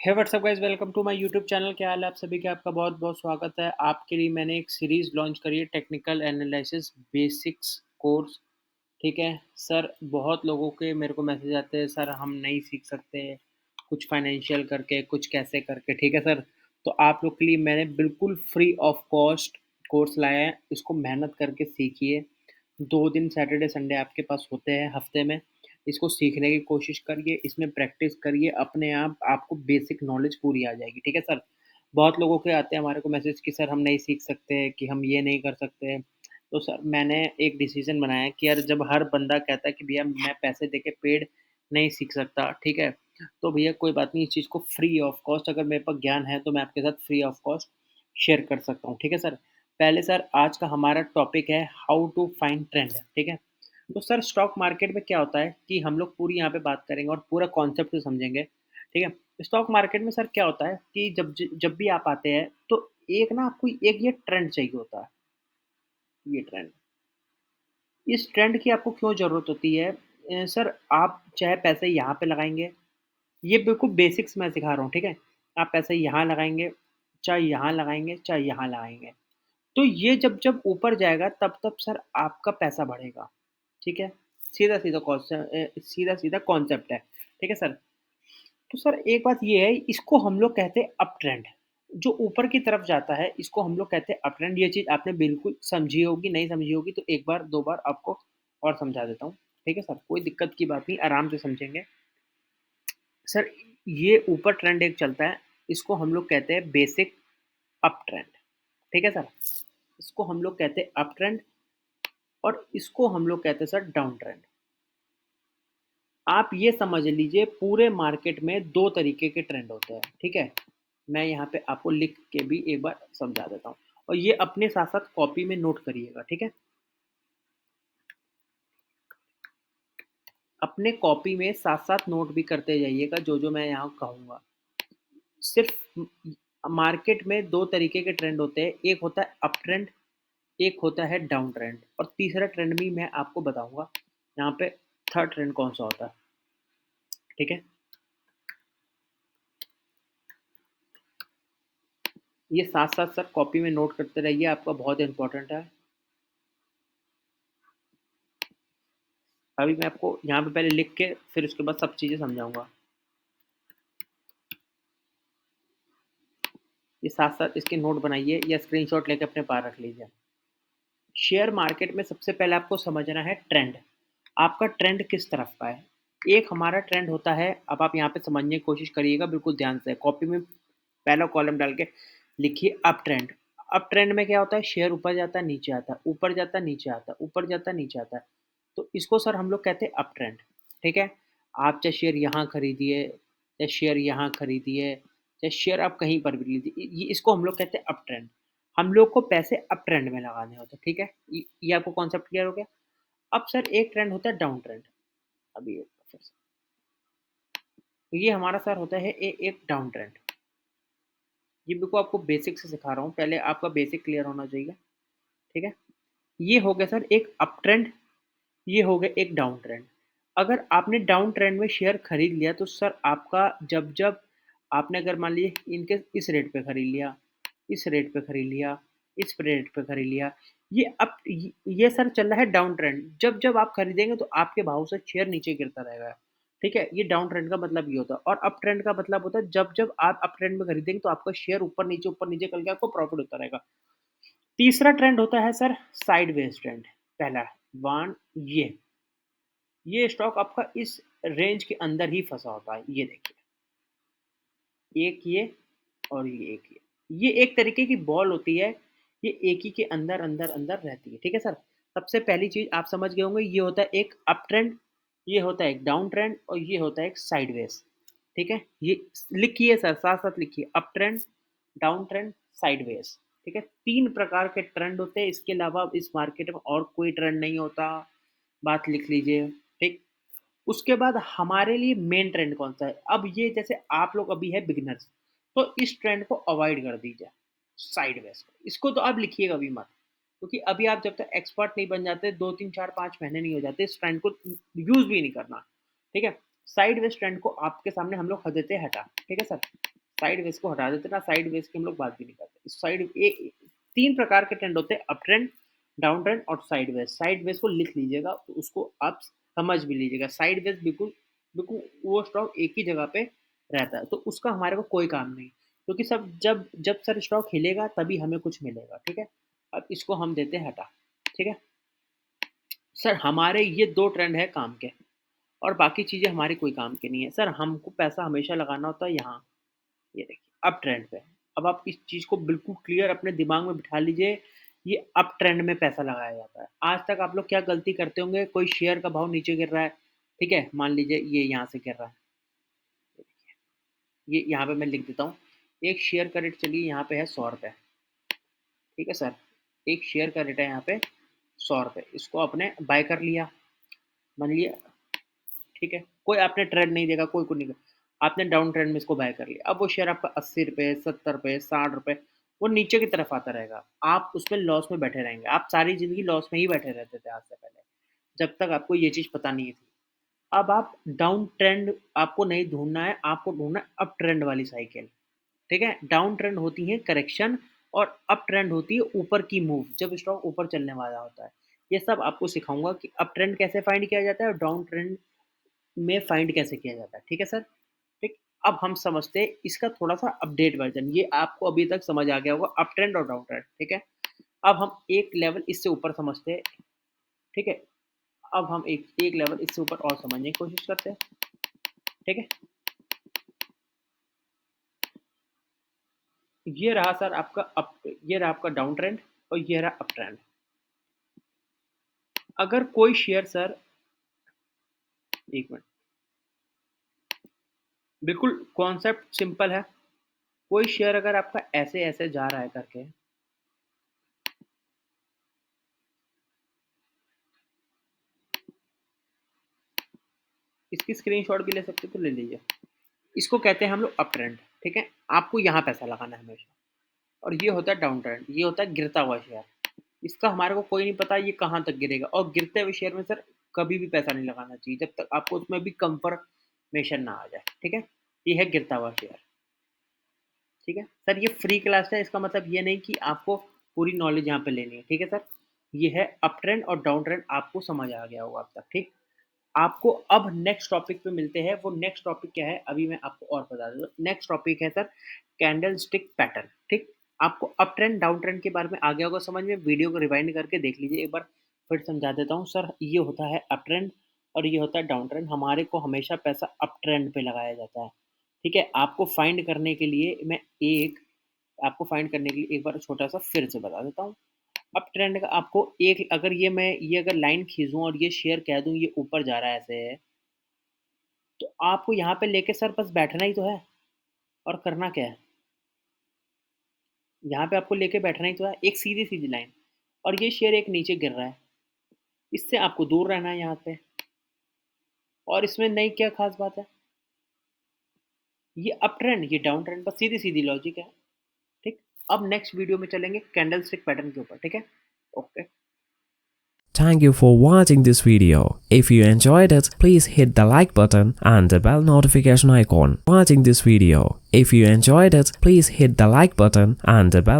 Hey what's up guys, welcome to my YouTube channel. क्या हाल है आप सभी का? आपका बहुत बहुत स्वागत है। आपके लिए मैंने एक सीरीज़ लॉन्च करी है, टेक्निकल एनालिसिस बेसिक्स कोर्स। ठीक है सर, बहुत लोगों के मेरे को मैसेज आते हैं, सर हम नहीं सीख सकते, कुछ फाइनेंशियल करके, कुछ कैसे करके। ठीक है सर, तो आप लोग के लिए मैंने बिल्कुल फ्री ऑफ कॉस्ट कोर्स लाया है। इसको मेहनत करके सीखिए। 2 दिन सैटरडे संडे आपके पास होते हैं हफ्ते में। इसको सीखने की कोशिश करिए, इसमें प्रैक्टिस करिए, अपने आप आपको बेसिक नॉलेज पूरी आ जाएगी। ठीक है सर? बहुत लोगों के आते हैं हमारे को मैसेज कि सर हम नहीं सीख सकते, कि हम ये नहीं कर सकते। तो सर मैंने एक डिसीज़न बनाया है कि यार, जब हर बंदा कहता है कि भैया मैं पैसे देके पेड नहीं सीख सकता, ठीक है? तो भैया कोई बात नहीं, इस चीज़ को फ्री ऑफ कॉस्ट, अगर मेरे पास ज्ञान है तो मैं आपके साथ फ्री ऑफ कॉस्ट शेयर कर सकता हूँ। ठीक है सर? पहले सर, आज का हमारा टॉपिक है हाउ टू फाइंड ट्रेंड। ठीक है? तो सर, स्टॉक मार्केट में क्या होता है कि हम लोग पूरी यहाँ पे बात करेंगे और पूरा कॉन्सेप्ट भी समझेंगे। ठीक है? स्टॉक मार्केट में सर क्या होता है कि जब भी आप आते हैं तो एक ना आपको एक ये ट्रेंड चाहिए होता है, ये ट्रेंड। इस ट्रेंड की आपको क्यों ज़रूरत होती है? सर, आप चाहे पैसे यहाँ पे लगाएँगे, ये बिल्कुल बेसिक्स मैं सिखा रहा हूँ, ठीक है? आप पैसे यहाँ लगाएँगे, चाहे यहाँ लगाएँगे, चाहे यहाँ लगाएँगे। तो ये जब-जब ऊपर जाएगा तब-तब सर आपका पैसा बढ़ेगा, ठीक है? सीधा-सीधा कॉन्सेप्ट है, ठीक है सर? तो सर एक बात ये है, इसको हम लोग कहते हैं अप ट्रेंड। जो ऊपर की तरफ जाता है, इसको हम लोग कहते हैं अप ट्रेंड। ये चीज़ आपने बिल्कुल समझी होगी, नहीं समझी होगी तो एक बार, 2 बार आपको और समझा देता हूँ, ठीक है सर? कोई दिक्कत की बात नहीं, आराम से समझेंगे। सर, ये ऊपर ट्रेंड एक चलता है, इसको हम लोग कहते हैं बेसिक अप ट्रेंड, ठीक है सर? इसको हम लोग कहते हैं अप ट्रेंड और इसको हम लोग कहते हैं सर डाउन ट्रेंड। आप ये समझ लीजिए, पूरे मार्केट में 2 तरीके के ट्रेंड होते हैं, ठीक है? मैं यहाँ पे आपको लिख के भी एक बार समझा देता हूँ और ये अपने साथ-साथ कॉपी में नोट करिएगा, ठीक है? अपने कॉपी में साथ-साथ नोट भी करते जाइएगा जो-जो मैं यहाँ कहूँगा। सिर्फ़ मार्केट में 2 तरीके के ट्रेंड होते हैं, एक होता है अप ट्रेंड, एक होता है डाउन ट्रेंड और तीसरा ट्रेंड भी मैं आपको बताऊँगा। यहाँ पे थर्ड ट्रेंड कौन-सा होता है, ठीक है? ये साथ-साथ सर कॉपी में नोट करते रहिए, आपका बहुत इम्पोर्टेंट है। अभी मैं आपको यहाँ पे पहले लिख के फिर उसके बाद सब चीज़ें समझाऊँगा। ये साथ-साथ इसके नोट बनाइए या स्क्रीनशॉट लेके अपने पास रख लीजिए। शेयर मार्केट में सबसे पहले आपको समझना है ट्रेंड। आपका ट्रेंड किस तरफ का है? एक हमारा ट्रेंड होता है, अब आप यहाँ पे समझने की कोशिश करिएगा बिल्कुल ध्यान से। कॉपी में पहला कॉलम डाल के लिखिए अप ट्रेंड। अप ट्रेंड में क्या होता है? शेयर ऊपर जाता है, नीचे आता है, ऊपर जाता है, नीचे आता है, ऊपर जाता है, नीचे आता है। तो इसको सर हम लोग कहते हैं अप ट्रेंड, ठीक है? आप चाहे शेयर यहाँ खरीदिए, चाहे शेयर यहाँ खरीदिए, चाहे शेयर आप कहीं पर भी लीजिए, ये इसको हम लोग कहते हैं अप ट्रेंड। हम लोग को पैसे अप ट्रेंड में लगाने होते हैं, ठीक है? ये आपको कॉन्सेप्ट क्लियर हो गया? अब सर एक ट्रेंड होता है डाउन ट्रेंड। अभी एक फिर से, तो ये हमारा सर होता है एक डाउन ट्रेंड। ये बिल्कुल आपको बेसिक से सिखा रहा हूँ, पहले आपका बेसिक क्लियर होना चाहिए, ठीक है? ये हो गया सर एक अप ट्रेंड, ये हो गया एक डाउन ट्रेंड। अगर आपने डाउन ट्रेंड में शेयर खरीद लिया तो सर आपका, जब-जब आपने अगर मान लीजिए इनकेस इस रेट पे खरीद लिया, इस रेट पे खरीद लिया, इस रेट पे खरीद लिया, ये अप ये सर चल रहा है डाउन ट्रेंड। जब-जब आप खरीदेंगे तो आपके भाव से शेयर नीचे गिरता रहेगा, ठीक है? ये डाउन ट्रेंड का मतलब ये होता है और अप ट्रेंड का मतलब होता है, जब-जब आप अप ट्रेंड में खरीदेंगे तो आपका शेयर ऊपर नीचे करके आपको प्रॉफिट होता रहेगा। तीसरा ट्रेंड होता है सर साइडवेज ट्रेंड। पहला 1 ये स्टॉक आपका इस रेंज के अंदर ही फँसा होता है, ये देखिए। एक ये और ये एक ये। ये एक तरीके की बॉल होती है, ये एक ही के अंदर, अंदर, अंदर रहती है, ठीक है सर? सबसे पहली चीज़ आप समझ गए होंगे, ये होता है एक अप ट्रेंड, ये होता है एक डाउन ट्रेंड और ये होता है एक साइडवेज, ठीक है? ये लिखिए सर, साथ-साथ लिखिए, up trend, down trend, sideways, ठीक है? 3 प्रकार के ट्रेंड होते हैं, इसके अलावा इस मार्केट में और कोई ट्रेंड नहीं होता, बात लिख लीजिए, ठीक? उसके बाद हमारे लिए मेन ट्रेंड कौन-सा है? अब ये जैसे आप लोग अभी है बिगिनर्स, तो इस ट्रेंड को अवॉइड कर दीजिए, साइडवेज़ को। इसको तो आप लिखिएगा भी मत, क्योंकि अभी आप जब तक एक्सपर्ट नहीं बन जाते, 2, 3, 4, 5 महीने नहीं हो जाते, इस ट्रेंड को यूज़ भी नहीं करना, ठीक है? साइडवेज ट्रेंड को आपके सामने हम लोग हटा देते हैं हटा, ठीक है सर? साइडवेज को हटा देते हैं ना, साइडवेज की हम लोग बात भी नहीं करते। साइड ए 3 प्रकार के ट्रेंड होते हैं, अप ट्रेंड, डाउन ट्रेंड और साइडवेज। साइडवेज को लिख लीजिएगा, तो उसको आप समझ भी लीजिएगा। साइडवेज बिल्कुल बिल्कुल वो स्टॉक एक ही जगह पे रहता है, तो उसका हमारे को कोई काम नहीं, क्योंकि सब जब जब सर स्टॉक हिलेगा तभी हमें कुछ मिलेगा, ठीक है? अब इसको हम देते हैं हटा, ठीक है? सर हमारे ये 2 ट्रेंड है काम के, और बाकी चीज़ें हमारी कोई काम की नहीं है। सर हमको पैसा हमेशा लगाना होता है यहाँ, ये देखिए अप ट्रेंड पे। अब आप इस चीज़ को बिल्कुल क्लियर अपने दिमाग में बिठा लीजिए, ये अप ट्रेंड में पैसा लगाया जाता है। आज तक आप लोग क्या गलती करते होंगे, कोई शेयर का भाव नीचे गिर रहा है, ठीक है? मान लीजिए ये यहाँ से गिर रहा है, ये यहाँ पे मैं लिख देता हूँ। एक शेयर का रेट चलिए यहाँ पे है ₹100, ठीक है सर? एक शेयर का रेट है यहाँ पे ₹100, इसको आपने बाय कर लिया, मान लिया, ठीक है? कोई आपने ट्रेंड नहीं देखा, कोई कुछ नहीं देखा, आपने डाउन ट्रेंड में इसको बाय कर लिया। अब वो शेयर आपका ₹80, ₹70, ₹60, वो नीचे की तरफ आता रहेगा। आप उसमें लॉस में बैठे रहेंगे। आप सारी ज़िंदगी लॉस में ही बैठे रहते थे आज से पहले, जब तक आपको ये चीज़ पता नहीं थी। अब आप डाउन ट्रेंड आपको नहीं ढूँढना है, आपको ढूँढना है अप ट्रेंड वाली साइकिल, ठीक है? डाउन ट्रेंड होती है करेक्शन, और अप ट्रेंड होती है ऊपर की मूव, जब स्टॉक ऊपर चलने वाला होता है। ये सब आपको सिखाऊँगा कि अप ट्रेंड कैसे फाइंड किया जाता है और डाउन ट्रेंड में फाइंड कैसे किया जाता है, ठीक है सर? ठीक, अब हम समझते हैं इसका थोड़ा-सा अपडेट वर्ज़न। ये आपको अभी तक समझ आ गया होगा अप ट्रेंड और डाउन ट्रेंड, ठीक है? अब हम एक लेवल इससे ऊपर समझते हैं, ठीक है? अब हम एक एक लेवल इससे ऊपर और समझने की कोशिश करते हैं, ठीक है? ये रहा सर आपका ये रहा आपका डाउन ट्रेंड और ये रहा अप ट्रेंड। अगर कोई शेयर सर 1 मिनट, बिल्कुल कॉन्सेप्ट सिंपल है। कोई शेयर अगर आपका ऐसे-ऐसे जा रहा है करके, इसकी स्क्रीनशॉट भी ले सकते हो तो ले लीजिए। इसको कहते हैं हम लोग अप ट्रेंड, ठीक है? आपको यहाँ पैसा लगाना है हमेशा। और ये होता है डाउन ट्रेंड, ये होता है गिरता हुआ शेयर। इसका हमारे को कोई नहीं पता ये कहाँ तक गिरेगा, और गिरते हुए शेयर में सर कभी भी पैसा नहीं लगाना चाहिए जब तक आपको उसमें भी कंफर्मेशन ना आ जाए, ठीक है? ये है गिरता हुआ शेयर, ठीक है? सर ये फ्री क्लास है, इसका मतलब ये नहीं कि आपको पूरी नॉलेज यहाँ पे लेनी है, ठीक है सर? ये है अप ट्रेंड और डाउन ट्रेंड, आपको समझ आ गया होगा अब तक, ठीक? आपको अब नेक्स्ट टॉपिक पे मिलते हैं। वो नेक्स्ट टॉपिक क्या है अभी मैं आपको और बता दूँ। नेक्स्ट टॉपिक है सर कैंडल स्टिक पैटर्न, ठीक? आपको अप ट्रेंड डाउन ट्रेंड के बारे में आ गया होगा समझ में, वीडियो को रिवाइंड करके देख लीजिए एक बार, फिर समझा देता हूँ। सर ये होता है अप ट्रेंड और ये होता है डाउन ट्रेंड। हमारे को हमेशा पैसा अप ट्रेंड पे लगाया जाता है, ठीक है? आपको फाइंड करने के लिए एक बार छोटा सा फिर से बता देता हूँ। अप ट्रेंड का आपको एक, अगर ये अगर लाइन खींचूँ और ये शेयर कह दूँ ये ऊपर जा रहा है ऐसे, तो आपको यहाँ पे लेके सर बस बैठना ही तो है, और करना क्या है? यहाँ पे आपको लेके बैठना ही तो है, एक सीधी-सीधी लाइन, और ये शेयर एक नीचे गिर रहा है, इससे आपको दूर रहना है यहाँ पे, और इसमें नई क्या ख़ास बात है? ये अप ट्रेंड, ये डाउन ट्रेंड, बस सीधी-सीधी लॉजिक है, ठीक? अब नेक्स्ट वीडियो में चलेंगे कैंडलस्टिक पैटर्न के ऊपर, ठीक है? Okay. Thank you for watching this video. If you enjoyed it, please hit the like button and the bell notification icon. Watching this video. If you enjoyed it, please hit the like button and the bell